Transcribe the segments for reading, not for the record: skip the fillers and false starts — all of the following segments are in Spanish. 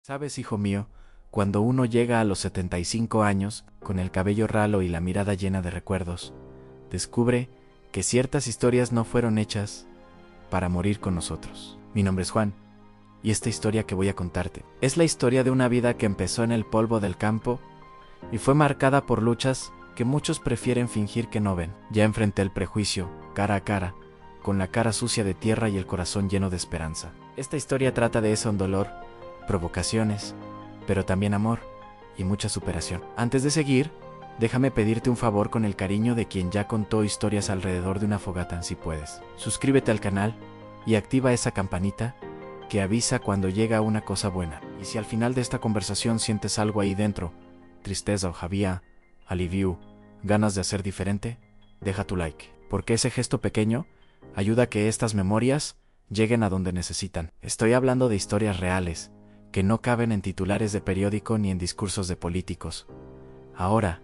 Sabes, hijo mío, cuando uno llega a los 75 años, con el cabello ralo y la mirada llena de recuerdos, descubre que ciertas historias no fueron hechas para morir con nosotros. Mi nombre es Juan, y esta historia que voy a contarte es la historia de una vida que empezó en el polvo del campo y fue marcada por luchas que muchos prefieren fingir que no ven. Ya enfrenté el prejuicio, cara a cara, con la cara sucia de tierra y el corazón lleno de esperanza. Esta historia trata de eso, un dolor, provocaciones, pero también amor y mucha superación. Antes de seguir, déjame pedirte un favor con el cariño de quien ya contó historias alrededor de una fogata, si puedes. Suscríbete al canal y activa esa campanita que avisa cuando llega una cosa buena. Y si al final de esta conversación sientes algo ahí dentro, tristeza o javía, alivio, ganas de hacer diferente, deja tu like, porque ese gesto pequeño ayuda a que estas memorias lleguen a donde necesitan. Estoy hablando de historias reales, que no caben en titulares de periódico ni en discursos de políticos. Ahora,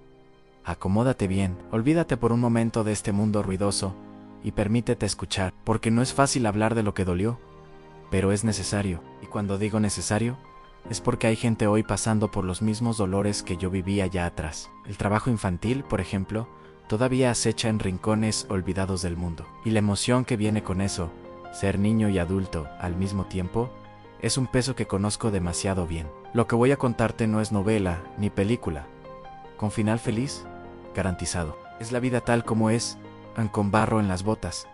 acomódate bien, olvídate por un momento de este mundo ruidoso y permítete escuchar, porque no es fácil hablar de lo que dolió, pero es necesario. Y cuando digo necesario, es porque hay gente hoy pasando por los mismos dolores que yo viví allá atrás. El trabajo infantil, por ejemplo, todavía acecha en rincones olvidados del mundo. Y la emoción que viene con eso, ser niño y adulto al mismo tiempo, es un peso que conozco demasiado bien. Lo que voy a contarte no es novela ni película. Con final feliz, garantizado. Es la vida tal como es, con barro en las botas,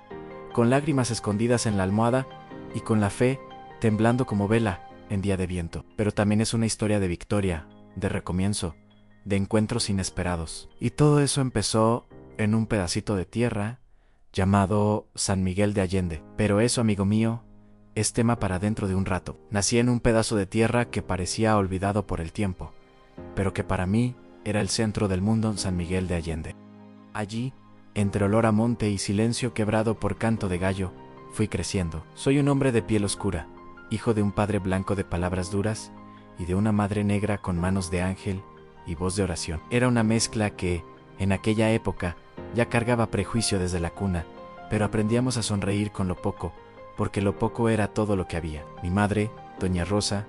con lágrimas escondidas en la almohada y con la fe temblando como vela en día de viento. Pero también es una historia de victoria, de recomienzo, de encuentros inesperados. Y todo eso empezó en un pedacito de tierra llamado San Miguel de Allende. Pero eso, amigo mío, es tema para dentro de un rato. Nací en un pedazo de tierra que parecía olvidado por el tiempo, pero que para mí era el centro del mundo, en San Miguel de Allende. Allí, entre olor a monte y silencio quebrado por canto de gallo, fui creciendo. Soy un hombre de piel oscura, hijo de un padre blanco de palabras duras y de una madre negra con manos de ángel y voz de oración. Era una mezcla que, en aquella época, ya cargaba prejuicio desde la cuna, pero aprendíamos a sonreír con lo poco, porque lo poco era todo lo que había. Mi madre, doña Rosa,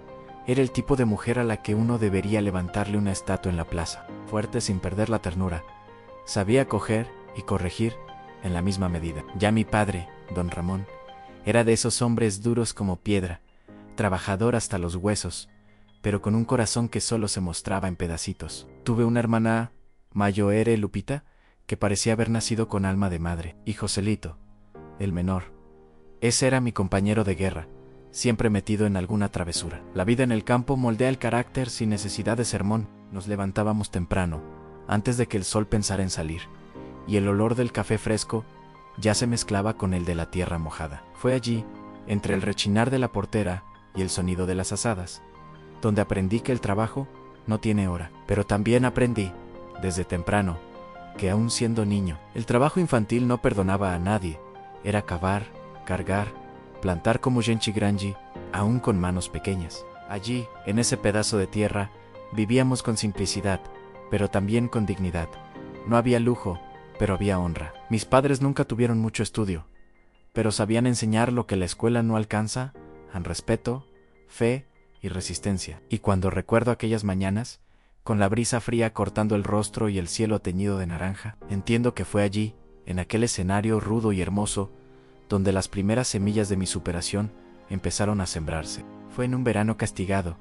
era el tipo de mujer a la que uno debería levantarle una estatua en la plaza. Fuerte sin perder la ternura, sabía coger y corregir en la misma medida. Ya mi padre, don Ramón, era de esos hombres duros como piedra, trabajador hasta los huesos, pero con un corazón que solo se mostraba en pedacitos. Tuve una hermana, Mayoere Lupita, que parecía haber nacido con alma de madre, y Joselito, el menor. Ese era mi compañero de guerra, siempre metido en alguna travesura. La vida en el campo moldea el carácter sin necesidad de sermón. Nos levantábamos temprano, antes de que el sol pensara en salir, y el olor del café fresco ya se mezclaba con el de la tierra mojada. Fue allí, entre el rechinar de la portera y el sonido de las azadas, donde aprendí que el trabajo no tiene hora. Pero también aprendí, desde temprano, que aún siendo niño, el trabajo infantil no perdonaba a nadie. Era cavar, cargar, plantar como Genchi Granji, aún con manos pequeñas. Allí, en ese pedazo de tierra, vivíamos con simplicidad, pero también con dignidad. No había lujo, pero había honra. Mis padres nunca tuvieron mucho estudio, pero sabían enseñar lo que la escuela no alcanza, en respeto, fe y resistencia. Y cuando recuerdo aquellas mañanas, con la brisa fría cortando el rostro y el cielo teñido de naranja, entiendo que fue allí, en aquel escenario rudo y hermoso, donde las primeras semillas de mi superación empezaron a sembrarse. Fue en un verano castigado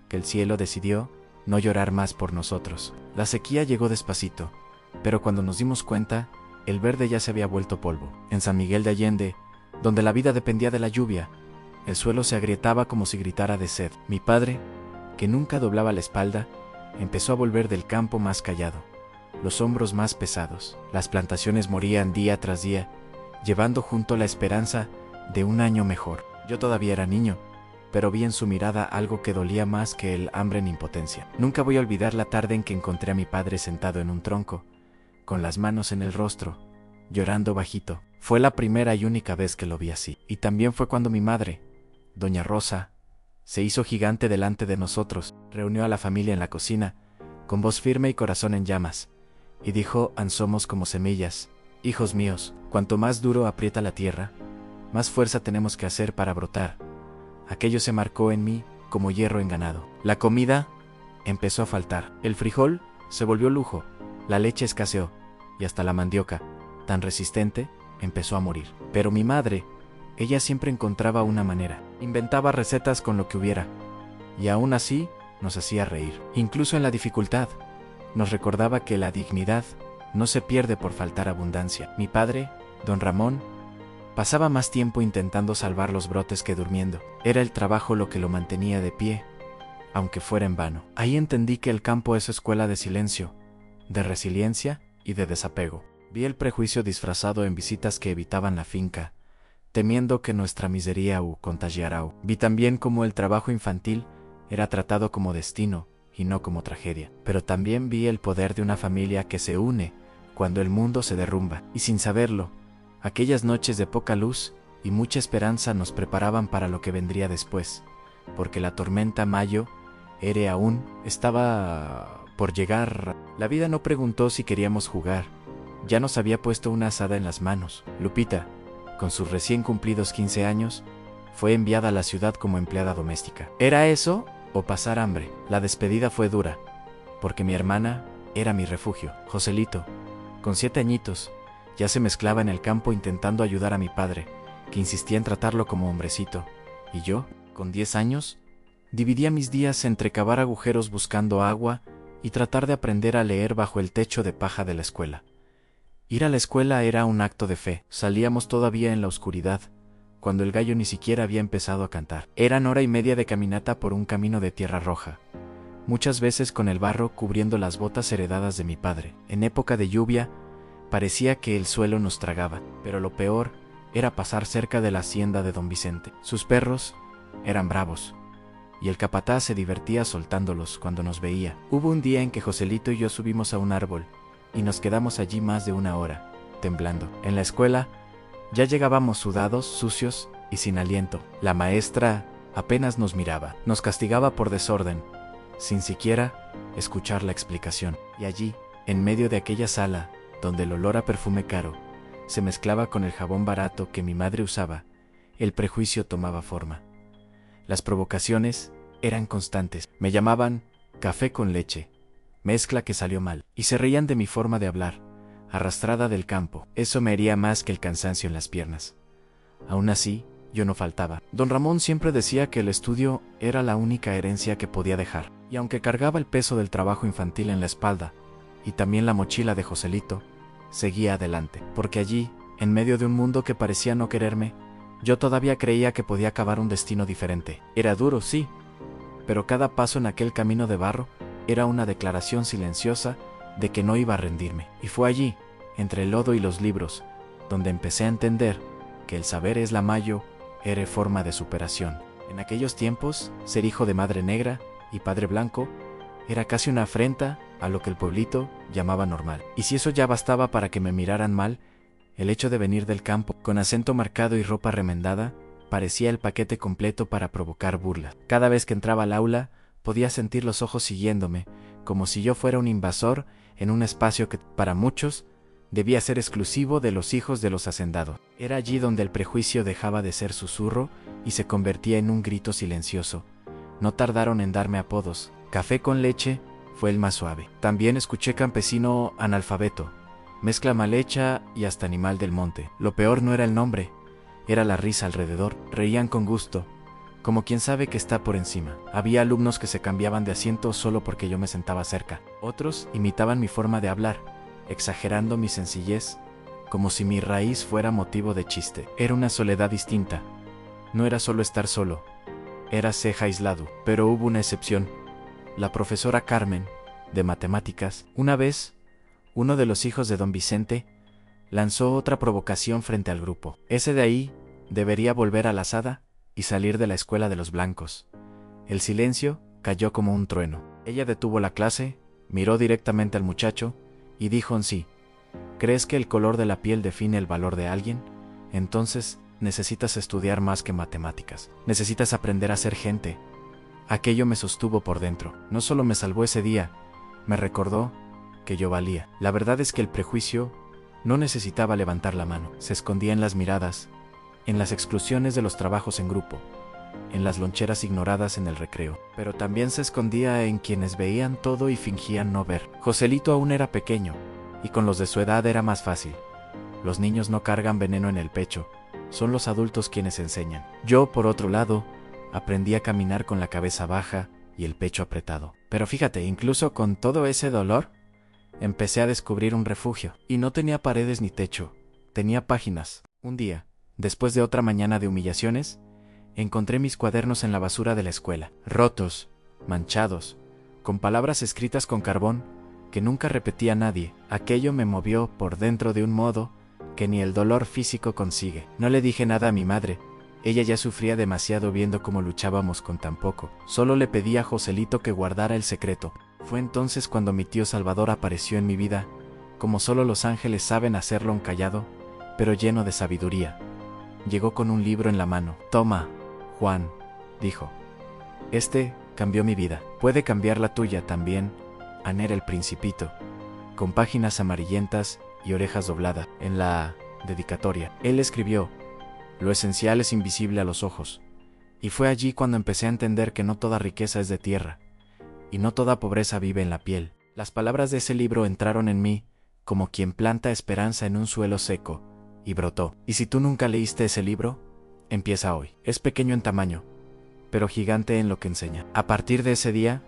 que el cielo decidió no llorar más por nosotros. La sequía llegó despacito, pero cuando nos dimos cuenta, el verde ya se había vuelto polvo. En San Miguel de Allende, donde la vida dependía de la lluvia, el suelo se agrietaba como si gritara de sed. Mi padre, que nunca doblaba la espalda, empezó a volver del campo más callado, los hombros más pesados. Las plantaciones morían día tras día, llevando junto la esperanza de un año mejor. Yo todavía era niño, pero vi en su mirada algo que dolía más que el hambre en impotencia. Nunca voy a olvidar la tarde en que encontré a mi padre sentado en un tronco, con las manos en el rostro, llorando bajito. Fue la primera y única vez que lo vi así. Y también fue cuando mi madre, doña Rosa, se hizo gigante delante de nosotros, reunió a la familia en la cocina, con voz firme y corazón en llamas, y dijo: «Somos como semillas. Hijos míos, cuanto más duro aprieta la tierra, más fuerza tenemos que hacer para brotar». Aquello se marcó en mí como hierro en ganado. La comida empezó a faltar. El frijol se volvió lujo, la leche escaseó, y hasta la mandioca, tan resistente, empezó a morir. Pero mi madre, ella siempre encontraba una manera. Inventaba recetas con lo que hubiera, y aún así nos hacía reír. Incluso en la dificultad, nos recordaba que la dignidad no se pierde por faltar abundancia. Mi padre, don Ramón, pasaba más tiempo intentando salvar los brotes que durmiendo. Era el trabajo lo que lo mantenía de pie, aunque fuera en vano. Ahí entendí que el campo es escuela de silencio, de resiliencia y de desapego. Vi el prejuicio disfrazado en visitas que evitaban la finca, temiendo que nuestra miseria contagiara. Vi también cómo el trabajo infantil era tratado como destino y no como tragedia. Pero también vi el poder de una familia que se une cuando el mundo se derrumba. Y sin saberlo, aquellas noches de poca luz y mucha esperanza nos preparaban para lo que vendría después, porque la tormenta Mayo estaba por llegar. La vida no preguntó si queríamos jugar. Ya nos había puesto una azada en las manos. Lupita, con sus recién cumplidos 15 años, fue enviada a la ciudad como empleada doméstica. ¿Era eso o pasar hambre? La despedida fue dura, porque mi hermana era mi refugio. Joselito, con 7 añitos, ya se mezclaba en el campo intentando ayudar a mi padre, que insistía en tratarlo como hombrecito. Y yo, con 10 años, dividía mis días entre cavar agujeros buscando agua y tratar de aprender a leer bajo el techo de paja de la escuela. Ir a la escuela era un acto de fe. Salíamos todavía en la oscuridad, cuando el gallo ni siquiera había empezado a cantar. Eran 1 hora y media de caminata por un camino de tierra roja, muchas veces con el barro cubriendo las botas heredadas de mi padre. En época de lluvia, parecía que el suelo nos tragaba, pero lo peor era pasar cerca de la hacienda de don Vicente. Sus perros eran bravos, y el capataz se divertía soltándolos cuando nos veía. Hubo un día en que Joselito y yo subimos a un árbol, y nos quedamos allí más de 1 hora, temblando. En la escuela, ya llegábamos sudados, sucios y sin aliento. La maestra apenas nos miraba. Nos castigaba por desorden, sin siquiera escuchar la explicación. Y allí, en medio de aquella sala, donde el olor a perfume caro se mezclaba con el jabón barato que mi madre usaba, el prejuicio tomaba forma. Las provocaciones eran constantes. Me llamaban café con leche, mezcla que salió mal, y se reían de mi forma de hablar, arrastrada del campo. Eso me hería más que el cansancio en las piernas. Aún así, yo no faltaba. Don Ramón siempre decía que el estudio era la única herencia que podía dejar, y aunque cargaba el peso del trabajo infantil en la espalda, y también la mochila de Joselito, seguía adelante, porque allí, en medio de un mundo que parecía no quererme, yo todavía creía que podía acabar un destino diferente. Era duro, sí, pero cada paso en aquel camino de barro era una declaración silenciosa de que no iba a rendirme. Y fue allí, entre el lodo y los libros, donde empecé a entender que el saber es la mayo era forma de superación. En aquellos tiempos, ser hijo de madre negra y padre blanco era casi una afrenta a lo que el pueblito llamaba normal. Y si eso ya bastaba para que me miraran mal, el hecho de venir del campo, con acento marcado y ropa remendada, parecía el paquete completo para provocar burlas. Cada vez que entraba al aula, podía sentir los ojos siguiéndome, como si yo fuera un invasor en un espacio que, para muchos, debía ser exclusivo de los hijos de los hacendados. Era allí donde el prejuicio dejaba de ser susurro y se convertía en un grito silencioso. No tardaron en darme apodos. Café con leche fue el más suave. También escuché campesino analfabeto, mezcla mal hecha y hasta animal del monte. Lo peor no era el nombre, era la risa alrededor. Reían con gusto, como quien sabe que está por encima. Había alumnos que se cambiaban de asiento solo porque yo me sentaba cerca. Otros imitaban mi forma de hablar, exagerando mi sencillez, como si mi raíz fuera motivo de chiste. Era una soledad distinta. No era solo estar solo, era ser aislado. Pero hubo una excepción. La profesora Carmen, de matemáticas. Una vez, uno de los hijos de don Vicente lanzó otra provocación frente al grupo. Ese de ahí debería volver a la asada y salir de la escuela de los blancos. El silencio cayó como un trueno. Ella detuvo la clase, miró directamente al muchacho y dijo en sí: ¿crees que el color de la piel define el valor de alguien? Entonces necesitas estudiar más que matemáticas. Necesitas aprender a ser gente. Aquello me sostuvo por dentro. No solo me salvó ese día, me recordó que yo valía. La verdad es que el prejuicio no necesitaba levantar la mano. Se escondía en las miradas, en las exclusiones de los trabajos en grupo, en las loncheras ignoradas en el recreo, pero también se escondía en quienes veían todo y fingían no ver. Joselito aún era pequeño, y con los de su edad era más fácil. Los niños no cargan veneno en el pecho, son los adultos quienes enseñan. Yo, por otro lado, aprendí a caminar con la cabeza baja y el pecho apretado. Pero fíjate, incluso con todo ese dolor, empecé a descubrir un refugio. Y no tenía paredes ni techo, tenía páginas. Un día, después de otra mañana de humillaciones, encontré mis cuadernos en la basura de la escuela, rotos, manchados, con palabras escritas con carbón que nunca repetía nadie. Aquello me movió por dentro de un modo que ni el dolor físico consigue. No le dije nada a mi madre, ella ya sufría demasiado viendo cómo luchábamos con tan poco. Solo le pedí a Joselito que guardara el secreto. Fue entonces cuando mi tío Salvador apareció en mi vida, como solo los ángeles saben hacerlo un callado, pero lleno de sabiduría. Llegó con un libro en la mano. Toma, Juan, dijo. Este cambió mi vida. Puede cambiar la tuya también, Aner el Principito, con páginas amarillentas y orejas dobladas. En la dedicatoria, él escribió: lo esencial es invisible a los ojos. Y fue allí cuando empecé a entender que no toda riqueza es de tierra, y no toda pobreza vive en la piel. Las palabras de ese libro entraron en mí, como quien planta esperanza en un suelo seco, y brotó. Y si tú nunca leíste ese libro, empieza hoy. Es pequeño en tamaño, pero gigante en lo que enseña. A partir de ese día,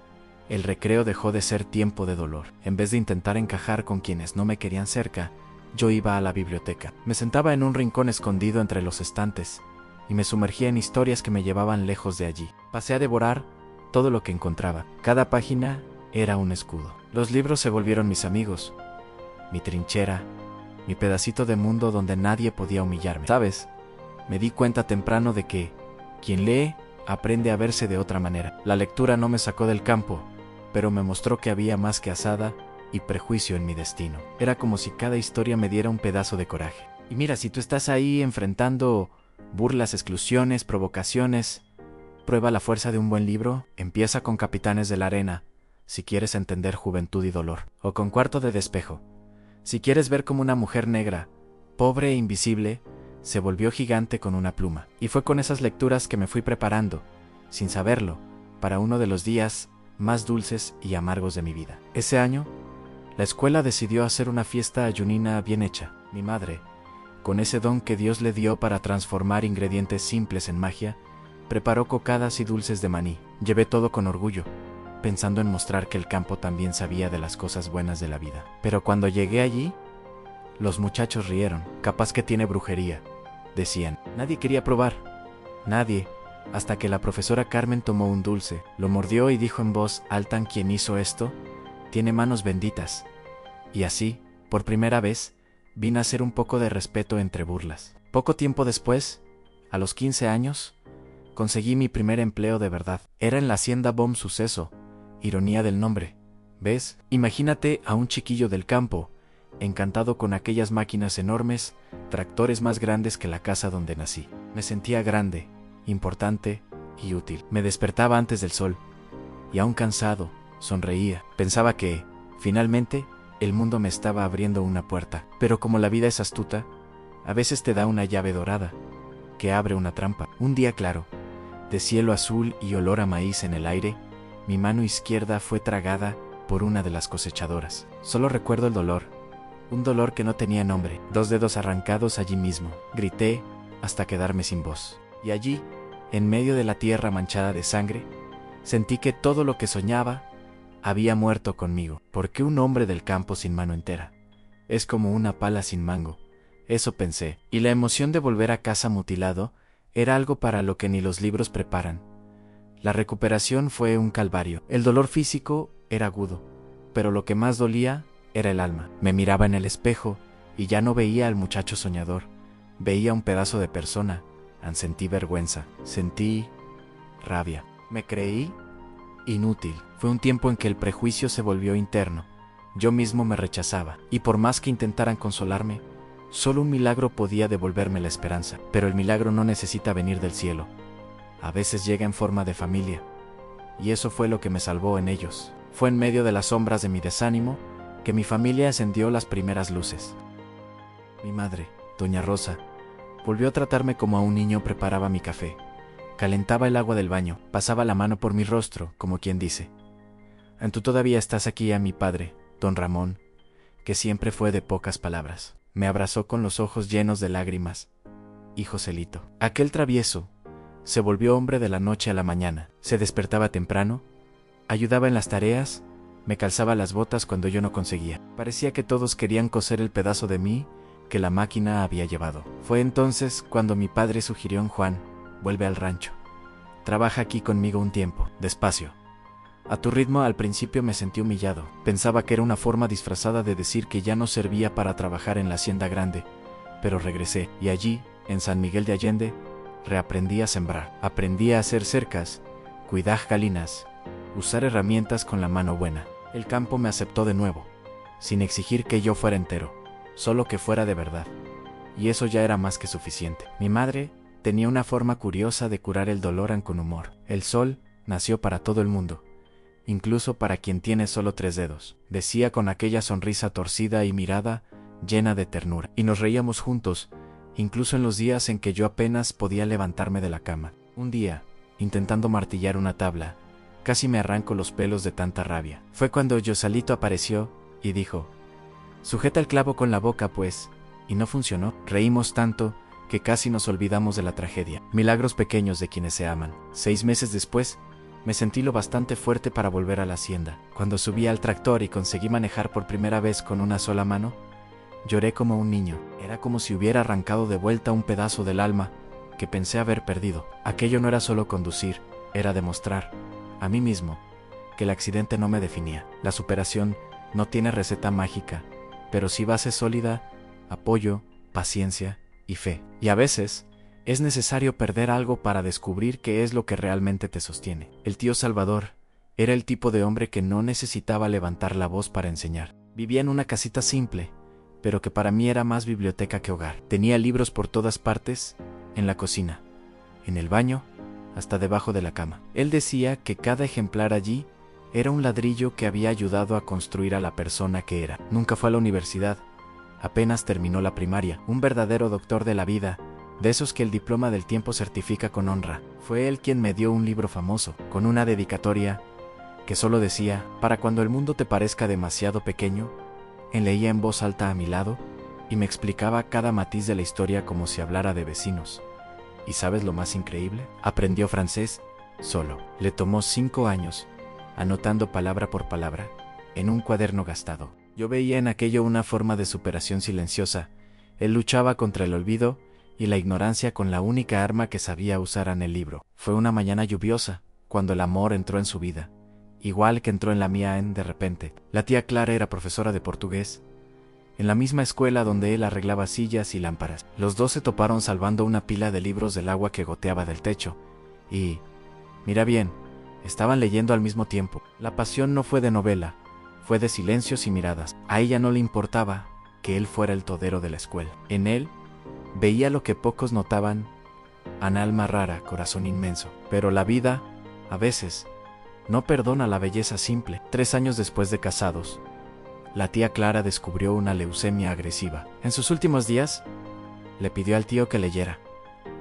el recreo dejó de ser tiempo de dolor. En vez de intentar encajar con quienes no me querían cerca, yo iba a la biblioteca. Me sentaba en un rincón escondido entre los estantes, y me sumergía en historias que me llevaban lejos de allí. Pasé a devorar todo lo que encontraba. Cada página era un escudo. Los libros se volvieron mis amigos, mi trinchera, mi pedacito de mundo donde nadie podía humillarme. ¿Sabes? Me di cuenta temprano de que quien lee aprende a verse de otra manera. La lectura no me sacó del campo, pero me mostró que había más que azada y prejuicio en mi destino. Era como si cada historia me diera un pedazo de coraje. Y mira, si tú estás ahí enfrentando burlas, exclusiones, provocaciones, prueba la fuerza de un buen libro. Empieza con Capitanes de la Arena, si quieres entender juventud y dolor. O con Cuarto de Despejo, si quieres ver cómo una mujer negra, pobre e invisible, se volvió gigante con una pluma. Y fue con esas lecturas que me fui preparando, sin saberlo, para uno de los días más dulces y amargos de mi vida. Ese año, la escuela decidió hacer una fiesta ayunina bien hecha. Mi madre, con ese don que Dios le dio para transformar ingredientes simples en magia, preparó cocadas y dulces de maní. Llevé todo con orgullo, pensando en mostrar que el campo también sabía de las cosas buenas de la vida. Pero cuando llegué allí, los muchachos rieron. Capaz que tiene brujería, decían. Nadie quería probar. Nadie. Hasta que la profesora Carmen tomó un dulce, lo mordió y dijo en voz alta: ¿Quién hizo esto? Tiene manos benditas. Y así, por primera vez, vi nacer un poco de respeto entre burlas. Poco tiempo después, a los 15 años, conseguí mi primer empleo de verdad. Era en la hacienda Bom Suceso, ironía del nombre. ¿Ves? Imagínate a un chiquillo del campo, encantado con aquellas máquinas enormes, tractores más grandes que la casa donde nací. Me sentía grande, importante y útil. Me despertaba antes del sol, y aún cansado, sonreía. Pensaba que, finalmente, el mundo me estaba abriendo una puerta. Pero como la vida es astuta, a veces te da una llave dorada, que abre una trampa. Un día claro, de cielo azul y olor a maíz en el aire, mi mano izquierda fue tragada por una de las cosechadoras. Solo recuerdo el dolor, un dolor que no tenía nombre. 2 dedos arrancados allí mismo. Grité hasta quedarme sin voz. Y allí, en medio de la tierra manchada de sangre, sentí que todo lo que soñaba había muerto conmigo. ¿Por qué un hombre del campo sin mano entera? Es como una pala sin mango. Eso pensé. Y la emoción de volver a casa mutilado era algo para lo que ni los libros preparan. La recuperación fue un calvario. El dolor físico era agudo, pero lo que más dolía era el alma. Me miraba en el espejo y ya no veía al muchacho soñador. Veía un pedazo de persona. Sentí vergüenza. Sentí rabia. Me creí inútil. Fue un tiempo en que el prejuicio se volvió interno. Yo mismo me rechazaba. Y por más que intentaran consolarme, solo un milagro podía devolverme la esperanza. Pero el milagro no necesita venir del cielo. A veces llega en forma de familia. Y eso fue lo que me salvó en ellos. Fue en medio de las sombras de mi desánimo que mi familia encendió las primeras luces. Mi madre, doña Rosa, volvió a tratarme como a un niño. Preparaba mi café, Calentaba el agua del baño, pasaba la mano por mi rostro, como quien dice: «Tú todavía estás aquí a mi padre, don Ramón», que siempre fue de pocas palabras. Me abrazó con los ojos llenos de lágrimas. Y Joselito, aquel travieso, se volvió hombre de la noche a la mañana. Se despertaba temprano, ayudaba en las tareas, me calzaba las botas cuando yo no conseguía. Parecía que todos querían coser el pedazo de mí que la máquina había llevado. Fue entonces cuando mi padre sugirió a Juan: «Vuelve al rancho. Trabaja aquí conmigo un tiempo, despacio. A tu ritmo». Al principio me sentí humillado. Pensaba que era una forma disfrazada de decir que ya no servía para trabajar en la hacienda grande. Pero regresé, y allí, en San Miguel de Allende, reaprendí a sembrar. Aprendí a hacer cercas, cuidar galinas, usar herramientas con la mano buena. El campo me aceptó de nuevo, sin exigir que yo fuera entero, solo que fuera de verdad. Y eso ya era más que suficiente. Mi madre tenía una forma curiosa de curar el dolor con humor. El sol nació para todo el mundo, incluso para quien tiene solo 3 dedos, decía con aquella sonrisa torcida y mirada llena de ternura. Y nos reíamos juntos, incluso en los días en que yo apenas podía levantarme de la cama. Un día, intentando martillar una tabla, casi me arranco los pelos de tanta rabia. Fue cuando Joselito apareció y dijo: «Sujeta el clavo con la boca, pues», y no funcionó. Reímos tanto que casi nos olvidamos de la tragedia. Milagros pequeños de quienes se aman. 6 meses después, me sentí lo bastante fuerte para volver a la hacienda. Cuando subí al tractor y conseguí manejar por primera vez con una sola mano, lloré como un niño. Era como si hubiera arrancado de vuelta un pedazo del alma que pensé haber perdido. Aquello no era solo conducir, era demostrar a mí mismo que el accidente no me definía. La superación no tiene receta mágica, pero sí base sólida, apoyo, paciencia y fe. Y a veces es necesario perder algo para descubrir qué es lo que realmente te sostiene. El tío Salvador era el tipo de hombre que no necesitaba levantar la voz para enseñar. Vivía en una casita simple, pero que para mí era más biblioteca que hogar. Tenía libros por todas partes, en la cocina, en el baño, hasta debajo de la cama. Él decía que cada ejemplar allí era un ladrillo que había ayudado a construir a la persona que era. Nunca fue a la universidad, apenas terminó la primaria. Un verdadero doctor de la vida, de esos que el diploma del tiempo certifica con honra. Fue él quien me dio un libro famoso, con una dedicatoria que solo decía: «Para cuando el mundo te parezca demasiado pequeño». Él leía en voz alta a mi lado y me explicaba cada matiz de la historia como si hablara de vecinos. ¿Y sabes lo más increíble? Aprendió francés solo. Le tomó 5 años, anotando palabra por palabra, en un cuaderno gastado. Yo veía en aquello una forma de superación silenciosa. Él luchaba contra el olvido y la ignorancia con la única arma que sabía usar en el libro. Fue una mañana lluviosa, cuando el amor entró en su vida, igual que entró en la mía de repente. La tía Clara era profesora de portugués, en la misma escuela donde él arreglaba sillas y lámparas. Los dos se toparon salvando una pila de libros del agua que goteaba del techo, y, mira bien, estaban leyendo al mismo tiempo. La pasión no fue de novela, fue de silencios y miradas. A ella no le importaba que él fuera el todero de la escuela. En él veía lo que pocos notaban: un alma rara, corazón inmenso. Pero la vida, a veces, no perdona la belleza simple. 3 años después de casados, la tía Clara descubrió una leucemia agresiva. En sus últimos días, le pidió al tío que leyera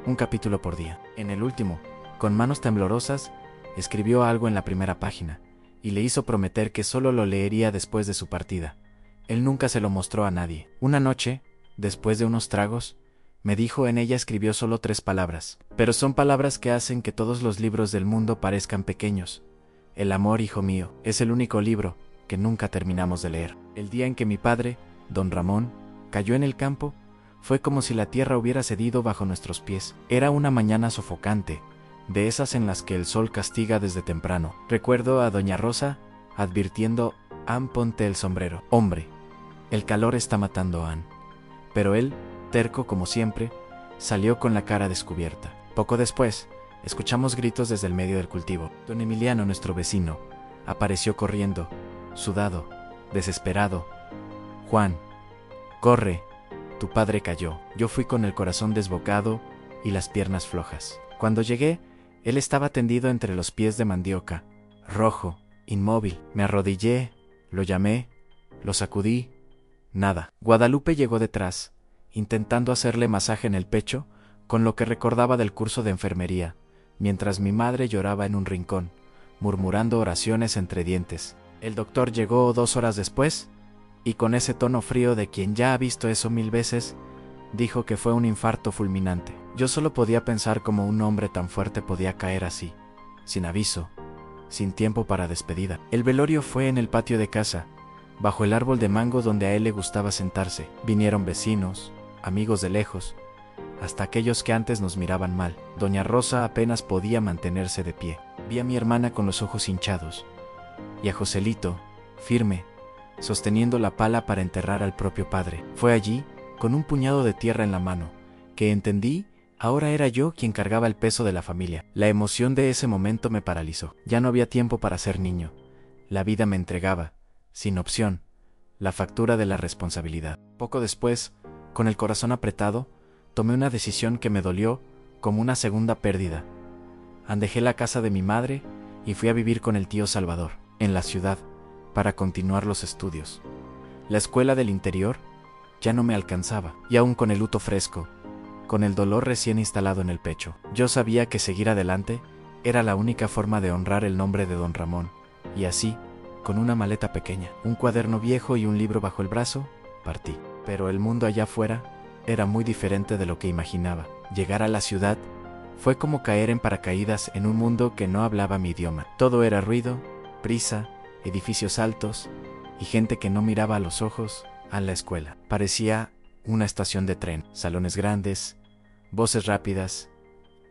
un capítulo por día. En el último, con manos temblorosas, escribió algo en la primera página, y le hizo prometer que solo lo leería después de su partida. Él nunca se lo mostró a nadie. Una noche, después de unos tragos, me dijo: en ella escribió solo 3 palabras, pero son palabras que hacen que todos los libros del mundo parezcan pequeños. El amor, hijo mío, es el único libro que nunca terminamos de leer. El día en que mi padre, don Ramón, cayó en el campo, fue como si la tierra hubiera cedido bajo nuestros pies. Era una mañana sofocante, de esas en las que el sol castiga desde temprano. Recuerdo a doña Rosa advirtiendo: «Ann, ponte el sombrero. Hombre, el calor está matando a Ann». Pero él, terco como siempre, salió con la cara descubierta. Poco después, escuchamos gritos desde el medio del cultivo. Don Emiliano, nuestro vecino, apareció corriendo, sudado, desesperado. «Juan, corre, tu padre cayó». Yo fui con el corazón desbocado y las piernas flojas. Cuando llegué, él estaba tendido entre los pies de mandioca, rojo, inmóvil. Me arrodillé, lo llamé, lo sacudí. Nada. Guadalupe llegó detrás, intentando hacerle masaje en el pecho, con lo que recordaba del curso de enfermería, mientras mi madre lloraba en un rincón, murmurando oraciones entre dientes. El doctor llegó 2 horas después, y con ese tono frío de quien ya ha visto eso 1000 veces, dijo que fue un infarto fulminante. Yo solo podía pensar cómo un hombre tan fuerte podía caer así, sin aviso, sin tiempo para despedida. El velorio fue en el patio de casa, bajo el árbol de mango donde a él le gustaba sentarse. Vinieron vecinos, amigos de lejos, hasta aquellos que antes nos miraban mal. Doña Rosa apenas podía mantenerse de pie. Vi a mi hermana con los ojos hinchados, y a Joselito, firme, sosteniendo la pala para enterrar al propio padre. Fue allí, con un puñado de tierra en la mano, que entendí, ahora era yo quien cargaba el peso de la familia. La emoción de ese momento me paralizó. Ya no había tiempo para ser niño. La vida me entregaba, sin opción, la factura de la responsabilidad. Poco después, con el corazón apretado, tomé una decisión que me dolió como una segunda pérdida. Dejé la casa de mi madre y fui a vivir con el tío Salvador, en la ciudad, para continuar los estudios. La escuela del interior ya no me alcanzaba, y aún con el luto fresco, con el dolor recién instalado en el pecho, yo sabía que seguir adelante era la única forma de honrar el nombre de don Ramón, y así, con una maleta pequeña, un cuaderno viejo y un libro bajo el brazo, partí. Pero el mundo allá afuera era muy diferente de lo que imaginaba. Llegar a la ciudad fue como caer en paracaídas en un mundo que no hablaba mi idioma. Todo era ruido, prisa, edificios altos y gente que no miraba a los ojos a la escuela. Parecía una estación de tren, salones grandes, voces rápidas,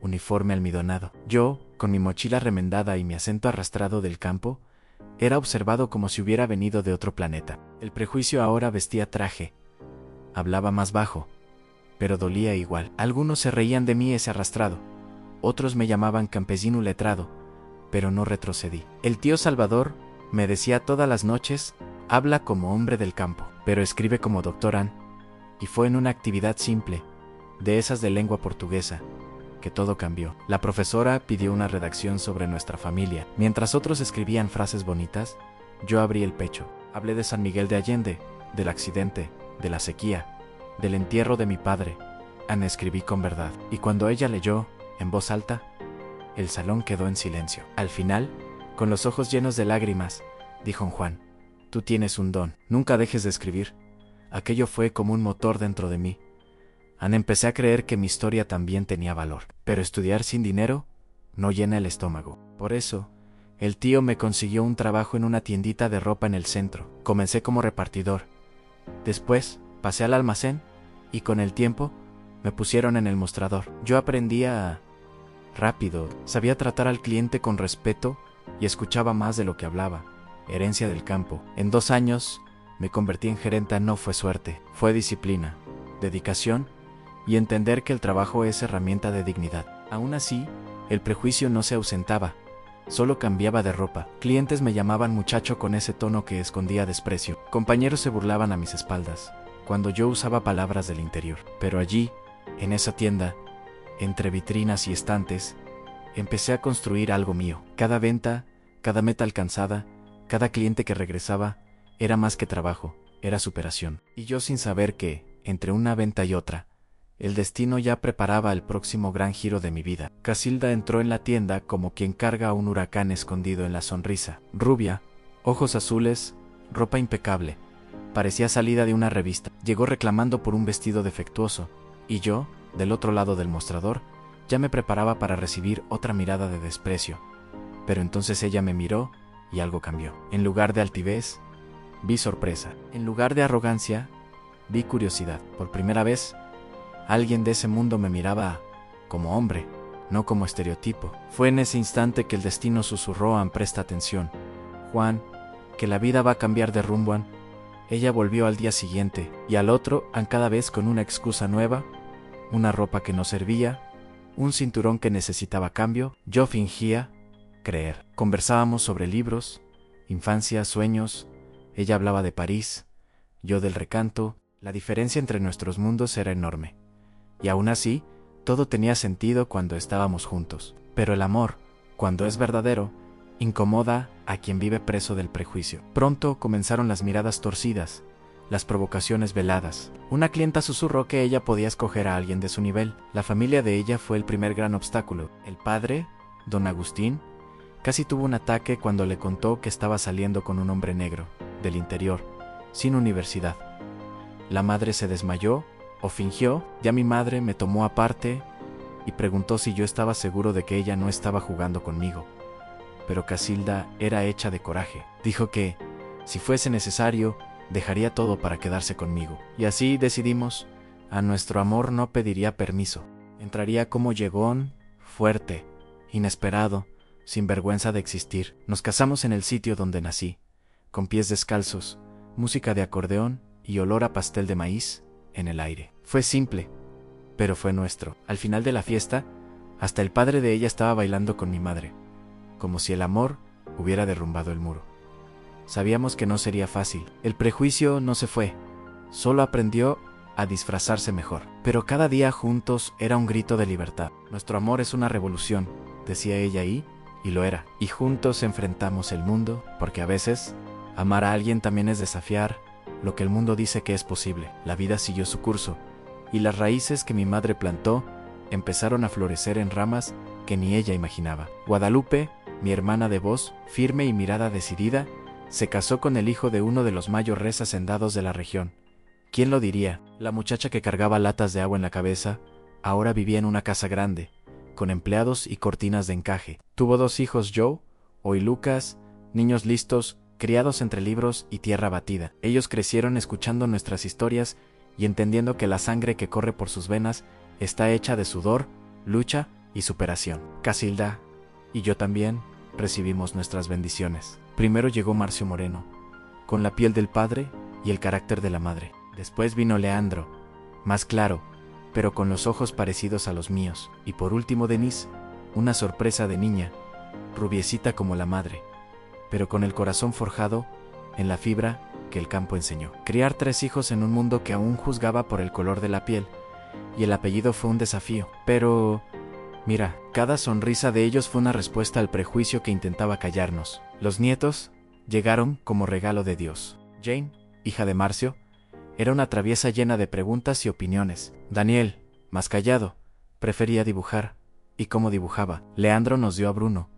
uniforme almidonado. Yo, con mi mochila remendada y mi acento arrastrado del campo, era observado como si hubiera venido de otro planeta. El prejuicio ahora vestía traje, hablaba más bajo, pero dolía igual. Algunos se reían de mí ese arrastrado, otros me llamaban campesino letrado, pero no retrocedí. El tío Salvador me decía todas las noches: habla como hombre del campo, pero escribe como doctor. Y fue en una actividad simple, de esas de lengua portuguesa, que todo cambió. La profesora pidió una redacción sobre nuestra familia. Mientras otros escribían frases bonitas, yo abrí el pecho. Hablé de San Miguel de Allende, del accidente, de la sequía, del entierro de mi padre. Escribí con verdad. Y cuando ella leyó, en voz alta, el salón quedó en silencio. Al final, con los ojos llenos de lágrimas, dijo Juan: tú tienes un don, nunca dejes de escribir. Aquello fue como un motor dentro de mí. Empecé a creer que mi historia también tenía valor. Pero estudiar sin dinero no llena el estómago. Por eso, el tío me consiguió un trabajo en una tiendita de ropa en el centro. Comencé como repartidor. Después, pasé al almacén y con el tiempo, me pusieron en el mostrador. Yo aprendía rápido, sabía tratar al cliente con respeto y escuchaba más de lo que hablaba. Herencia del campo. En 2 años, me convertí en gerente. No fue suerte, fue disciplina, dedicación y entender que el trabajo es herramienta de dignidad. Aún así, el prejuicio no se ausentaba, solo cambiaba de ropa. Clientes me llamaban muchacho con ese tono que escondía desprecio. Compañeros se burlaban a mis espaldas, cuando yo usaba palabras del interior. Pero allí, en esa tienda, entre vitrinas y estantes, empecé a construir algo mío. Cada venta, cada meta alcanzada, cada cliente que regresaba, era más que trabajo, era superación. Y yo sin saber que, entre una venta y otra, el destino ya preparaba el próximo gran giro de mi vida. Casilda entró en la tienda como quien carga a un huracán escondido en la sonrisa. Rubia, ojos azules, ropa impecable. Parecía salida de una revista. Llegó reclamando por un vestido defectuoso, y yo, del otro lado del mostrador, ya me preparaba para recibir otra mirada de desprecio. Pero entonces ella me miró y algo cambió. En lugar de altivez, vi sorpresa. En lugar de arrogancia, vi curiosidad. Por primera vez, alguien de ese mundo me miraba como hombre, no como estereotipo. Fue en ese instante que el destino susurró: presta atención, Juan, que la vida va a cambiar de rumbo. Ella volvió al día siguiente, y al otro, cada vez con una excusa nueva, una ropa que no servía, un cinturón que necesitaba cambio. Yo fingía creer. Conversábamos sobre libros, infancia, sueños. Ella hablaba de París, yo del recanto. La diferencia entre nuestros mundos era enorme. Y aún así, todo tenía sentido cuando estábamos juntos. Pero el amor, cuando es verdadero, incomoda a quien vive preso del prejuicio. Pronto comenzaron las miradas torcidas, las provocaciones veladas. Una clienta susurró que ella podía escoger a alguien de su nivel. La familia de ella fue el primer gran obstáculo. El padre don Agustín, casi tuvo un ataque cuando le contó que estaba saliendo con un hombre negro, del interior, sin universidad. La madre se desmayó, o fingió. Ya mi madre me tomó aparte y preguntó si yo estaba seguro de que ella no estaba jugando conmigo. Pero Casilda era hecha de coraje. Dijo que, si fuese necesario, dejaría todo para quedarse conmigo. Y así decidimos. A nuestro amor no pediría permiso. Entraría como llegón, fuerte, inesperado, sin vergüenza de existir. Nos casamos en el sitio donde nací, con pies descalzos, música de acordeón y olor a pastel de maíz en el aire. Fue simple, pero fue nuestro. Al final de la fiesta, hasta el padre de ella estaba bailando con mi madre, como si el amor hubiera derrumbado el muro. Sabíamos que no sería fácil. El prejuicio no se fue, solo aprendió a disfrazarse mejor. Pero cada día juntos era un grito de libertad. Nuestro amor es una revolución, decía ella ahí, y lo era. Y juntos enfrentamos el mundo, porque a veces, amar a alguien también es desafiar lo que el mundo dice que es posible. La vida siguió su curso, y las raíces que mi madre plantó empezaron a florecer en ramas que ni ella imaginaba. Guadalupe, mi hermana de voz, firme y mirada decidida, se casó con el hijo de uno de los mayores hacendados de la región. ¿Quién lo diría? La muchacha que cargaba latas de agua en la cabeza, ahora vivía en una casa grande, con empleados y cortinas de encaje. Tuvo 2 hijos, Joe, hoy Lucas, niños listos, criados entre libros y tierra batida. Ellos crecieron escuchando nuestras historias y entendiendo que la sangre que corre por sus venas está hecha de sudor, lucha y superación. Casilda y yo también recibimos nuestras bendiciones. Primero llegó Marcio Moreno, con la piel del padre y el carácter de la madre. Después vino Leandro, más claro, pero con los ojos parecidos a los míos. Y por último Denise, una sorpresa de niña, rubiecita como la madre, pero con el corazón forjado en la fibra que el campo enseñó. Criar 3 hijos en un mundo que aún juzgaba por el color de la piel, y el apellido fue un desafío. Pero, mira, cada sonrisa de ellos fue una respuesta al prejuicio que intentaba callarnos. Los nietos llegaron como regalo de Dios. Jane, hija de Marcio, era una traviesa llena de preguntas y opiniones. Daniel, más callado, prefería dibujar, y cómo dibujaba. Leandro nos dio a Bruno,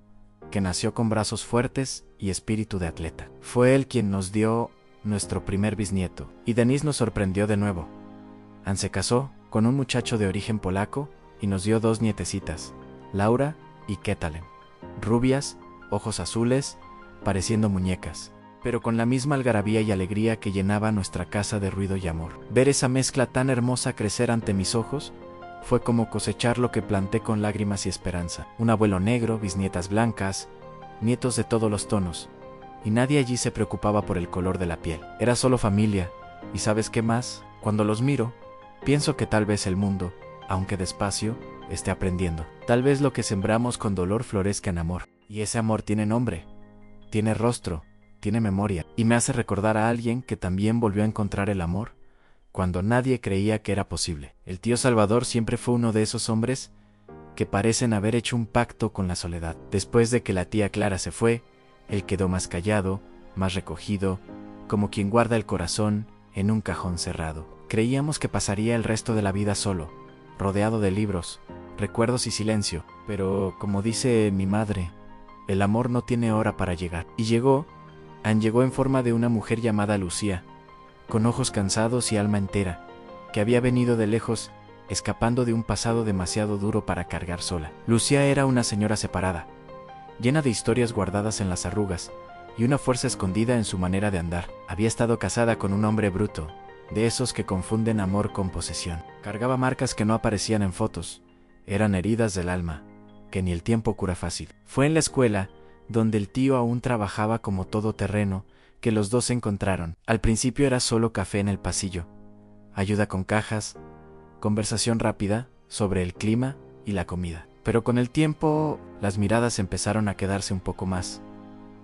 que nació con brazos fuertes y espíritu de atleta. Fue él quien nos dio nuestro primer bisnieto. Y Denise nos sorprendió de nuevo. Anne se casó con un muchacho de origen polaco y nos dio 2 nietecitas, Laura y Ketalen, rubias, ojos azules, pareciendo muñecas, pero con la misma algarabía y alegría que llenaba nuestra casa de ruido y amor. Ver esa mezcla tan hermosa crecer ante mis ojos fue como cosechar lo que planté con lágrimas y esperanza. Un abuelo negro, bisnietas blancas, nietos de todos los tonos, y nadie allí se preocupaba por el color de la piel. Era solo familia, y ¿sabes qué más? Cuando los miro, pienso que tal vez el mundo, aunque despacio, esté aprendiendo. Tal vez lo que sembramos con dolor florezca en amor. Y ese amor tiene nombre, tiene rostro, tiene memoria, y me hace recordar a alguien que también volvió a encontrar el amor cuando nadie creía que era posible. El tío Salvador siempre fue uno de esos hombres que parecen haber hecho un pacto con la soledad. Después de que la tía Clara se fue, él quedó más callado, más recogido, como quien guarda el corazón en un cajón cerrado. Creíamos que pasaría el resto de la vida solo, rodeado de libros, recuerdos y silencio, pero como dice mi madre, el amor no tiene hora para llegar. Y llegó en forma de una mujer llamada Lucía, con ojos cansados y alma entera, que había venido de lejos, escapando de un pasado demasiado duro para cargar sola. Lucía era una señora separada, llena de historias guardadas en las arrugas, y una fuerza escondida en su manera de andar. Había estado casada con un hombre bruto, de esos que confunden amor con posesión. Cargaba marcas que no aparecían en fotos, eran heridas del alma, que ni el tiempo cura fácil. Fue en la escuela, donde el tío aún trabajaba como todoterreno, que los dos se encontraron. Al principio era solo café en el pasillo, ayuda con cajas, conversación rápida sobre el clima y la comida. Pero con el tiempo, las miradas empezaron a quedarse un poco más.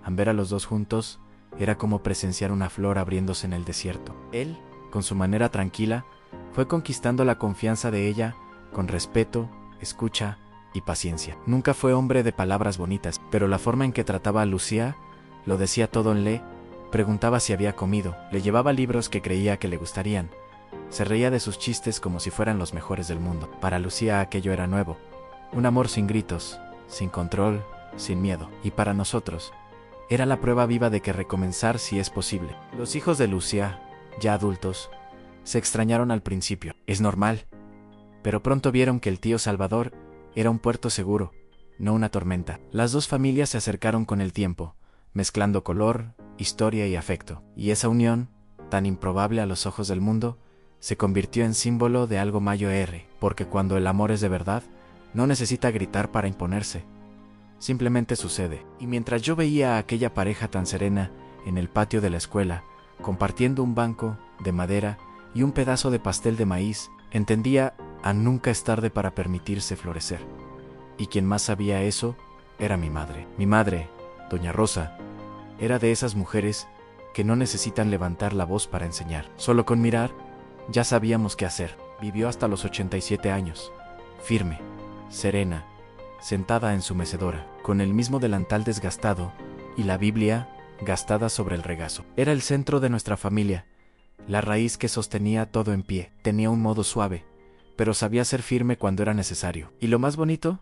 Al ver a los dos juntos, era como presenciar una flor abriéndose en el desierto. Él, con su manera tranquila, fue conquistando la confianza de ella con respeto, escucha y paciencia. Nunca fue hombre de palabras bonitas, pero la forma en que trataba a Lucía lo decía todo en le. Preguntaba si había comido, le llevaba libros que creía que le gustarían. Se reía de sus chistes como si fueran los mejores del mundo. Para Lucía aquello era nuevo. Un amor sin gritos, sin control, sin miedo. Y para nosotros, era la prueba viva de que recomenzar sí es posible. Los hijos de Lucia, ya adultos, se extrañaron al principio. Es normal. Pero pronto vieron que el tío Salvador era un puerto seguro, no una tormenta. Las dos familias se acercaron con el tiempo, mezclando color, historia y afecto. Y esa unión, tan improbable a los ojos del mundo, se convirtió en símbolo de algo mayor, porque cuando el amor es de verdad, no necesita gritar para imponerse. Simplemente sucede. Y mientras yo veía a aquella pareja tan serena en el patio de la escuela, compartiendo un banco de madera y un pedazo de pastel de maíz, entendía a nunca es tarde para permitirse florecer. Y quien más sabía eso era mi madre. Mi madre, doña Rosa, era de esas mujeres que no necesitan levantar la voz para enseñar. Solo con mirar, ya sabíamos qué hacer. Vivió hasta los 87 años, firme, serena, sentada en su mecedora, con el mismo delantal desgastado y la Biblia gastada sobre el regazo. Era el centro de nuestra familia, la raíz que sostenía todo en pie. Tenía un modo suave, pero sabía ser firme cuando era necesario. Y lo más bonito,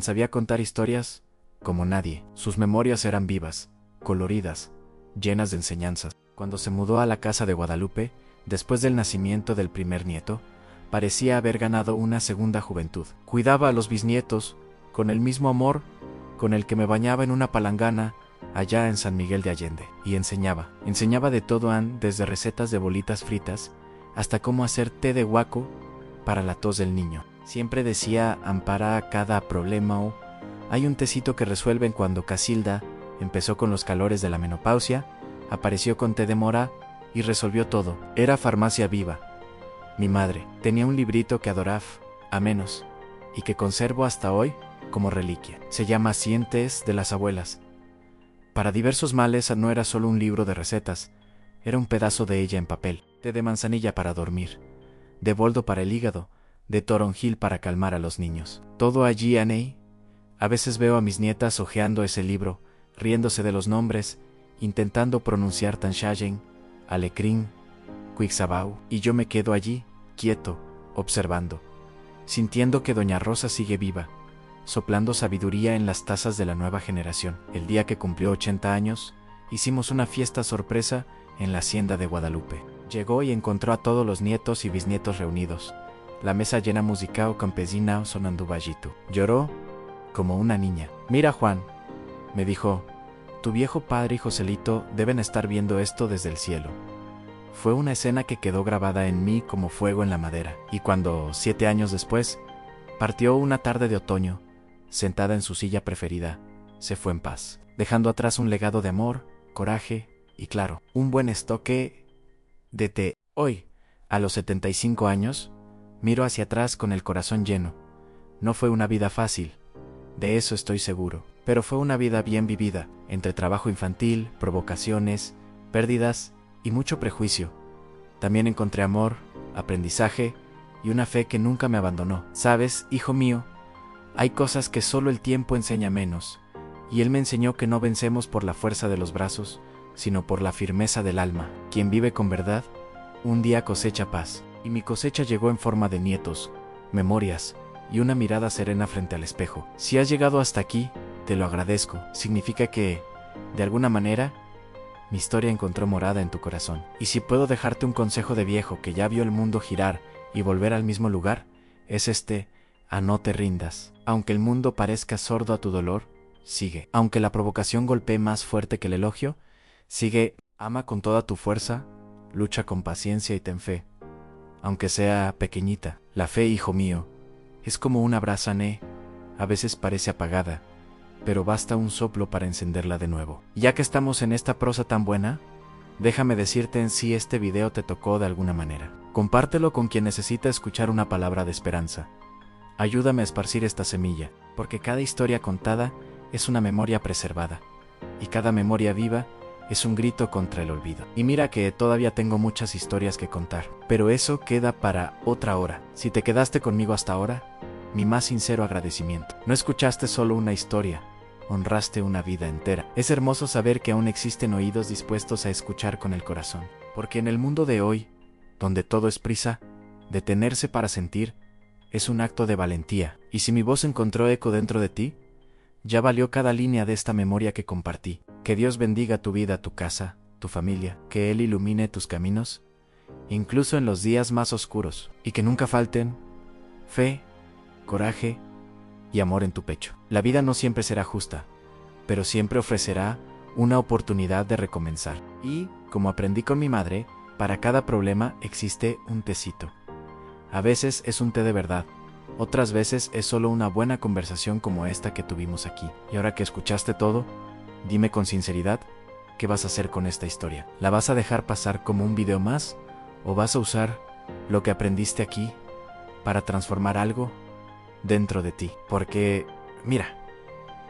sabía contar historias como nadie. Sus memorias eran vivas, coloridas, llenas de enseñanzas. Cuando se mudó a la casa de Guadalupe, después del nacimiento del primer nieto, parecía haber ganado una segunda juventud. Cuidaba a los bisnietos con el mismo amor con el que me bañaba en una palangana allá en San Miguel de Allende. Y enseñaba de todo, desde recetas de bolitas fritas hasta cómo hacer té de guaco para la tos del niño. Siempre decía, para cada problema hay un tecito que resuelven. Cuando Casilda empezó con los calores de la menopausia, apareció con té de mora y resolvió todo. Era farmacia viva. Mi madre tenía un librito que adoraba a menos y que conservo hasta hoy como reliquia. Se llama Sientes de las abuelas. Para diversos males no era solo un libro de recetas, era un pedazo de ella en papel. Té de manzanilla para dormir, de boldo para el hígado, de toronjil para calmar a los niños. Todo allí, Aney. A veces veo a mis nietas hojeando ese libro, riéndose de los nombres, intentando pronunciar Tanshayen, Alecrín, Quixabau, y yo me quedo allí, quieto, observando, sintiendo que doña Rosa sigue viva, soplando sabiduría en las tazas de la nueva generación. El día que cumplió 80 años, hicimos una fiesta sorpresa en la hacienda de Guadalupe. Llegó y encontró a todos los nietos y bisnietos reunidos. La mesa llena musicao campesina sonando bajito. Lloró como una niña. Mira, Juan, me dijo, tu viejo padre y Joselito deben estar viendo esto desde el cielo. Fue una escena que quedó grabada en mí como fuego en la madera. Y cuando, 7 años después, partió una tarde de otoño, sentada en su silla preferida, se fue en paz, dejando atrás un legado de amor, coraje y, claro, un buen estoque de té. Hoy, a los 75 años, miro hacia atrás con el corazón lleno. No fue una vida fácil, de eso estoy seguro, pero fue una vida bien vivida, entre trabajo infantil, provocaciones, pérdidas y mucho prejuicio. También encontré amor, aprendizaje y una fe que nunca me abandonó. Sabes, hijo mío, hay cosas que solo el tiempo enseña menos, y él me enseñó que no vencemos por la fuerza de los brazos, sino por la firmeza del alma. Quien vive con verdad, un día cosecha paz. Y mi cosecha llegó en forma de nietos, memorias y una mirada serena frente al espejo. Si has llegado hasta aquí, te lo agradezco. Significa que, de alguna manera, mi historia encontró morada en tu corazón. Y si puedo dejarte un consejo de viejo que ya vio el mundo girar y volver al mismo lugar, es no te rindas. Aunque el mundo parezca sordo a tu dolor, sigue. Aunque la provocación golpee más fuerte que el elogio, sigue. Ama con toda tu fuerza, lucha con paciencia y ten fe. Aunque sea pequeñita. La fe, hijo mío, es como una brasa, a veces parece apagada, pero basta un soplo para encenderla de nuevo. Ya que estamos en esta prosa tan buena, déjame decirte en si este video te tocó de alguna manera. Compártelo con quien necesita escuchar una palabra de esperanza. Ayúdame a esparcir esta semilla, porque cada historia contada es una memoria preservada, y cada memoria viva es un grito contra el olvido. Y mira que todavía tengo muchas historias que contar, pero eso queda para otra hora. Si te quedaste conmigo hasta ahora, mi más sincero agradecimiento. No escuchaste solo una historia, honraste una vida entera. Es hermoso saber que aún existen oídos dispuestos a escuchar con el corazón, porque en el mundo de hoy, donde todo es prisa, detenerse para sentir es un acto de valentía. Y si mi voz encontró eco dentro de ti, Ya valió cada línea de esta memoria que compartí. Que Dios bendiga tu vida, tu casa, tu familia, que Él ilumine tus caminos, incluso en los días más oscuros, y que nunca falten fe, coraje y amor en tu pecho. La vida no siempre será justa, pero siempre ofrecerá una oportunidad de recomenzar. Y, como aprendí con mi madre, para cada problema existe un tecito. A veces es un té de verdad, otras veces es solo una buena conversación como esta que tuvimos aquí. Y ahora que escuchaste todo, dime con sinceridad, ¿qué vas a hacer con esta historia? ¿La vas a dejar pasar como un video más? ¿O vas a usar lo que aprendiste aquí para transformar algo dentro de ti? Porque, mira,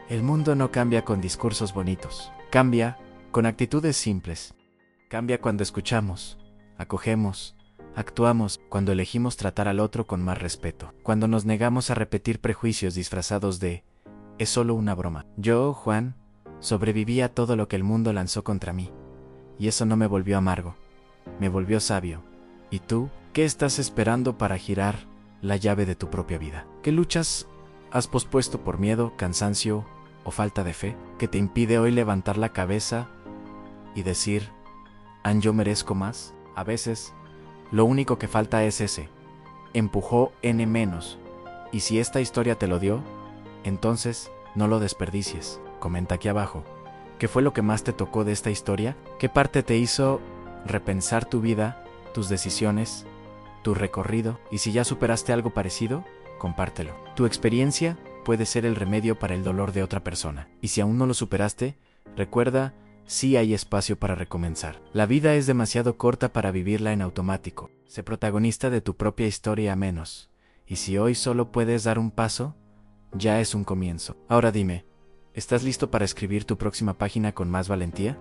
el mundo no cambia con discursos bonitos. Cambia con actitudes simples. Cambia cuando escuchamos, acogemos, actuamos, cuando elegimos tratar al otro con más respeto. Cuando nos negamos a repetir prejuicios disfrazados de «es solo una broma». Yo, Juan, sobreviví a todo lo que el mundo lanzó contra mí. Y eso no me volvió amargo, me volvió sabio. ¿Y tú? ¿Qué estás esperando para girar la llave de tu propia vida? ¿Qué luchas has pospuesto por miedo, cansancio o falta de fe que te impide hoy levantar la cabeza y decir, yo merezco más? A veces, lo único que falta es ese empujó N menos. Y si esta historia te lo dio, entonces no lo desperdicies. Comenta aquí abajo, ¿qué fue lo que más te tocó de esta historia? ¿Qué parte te hizo repensar tu vida, tus decisiones, tu recorrido? Y si ya superaste algo parecido, compártelo. Tu experiencia puede ser el remedio para el dolor de otra persona. Y si aún no lo superaste, recuerda, sí hay espacio para recomenzar. La vida es demasiado corta para vivirla en automático. Sé protagonista de tu propia historia a menos. Y si hoy solo puedes dar un paso, ya es un comienzo. Ahora dime, ¿estás listo para escribir tu próxima página con más valentía?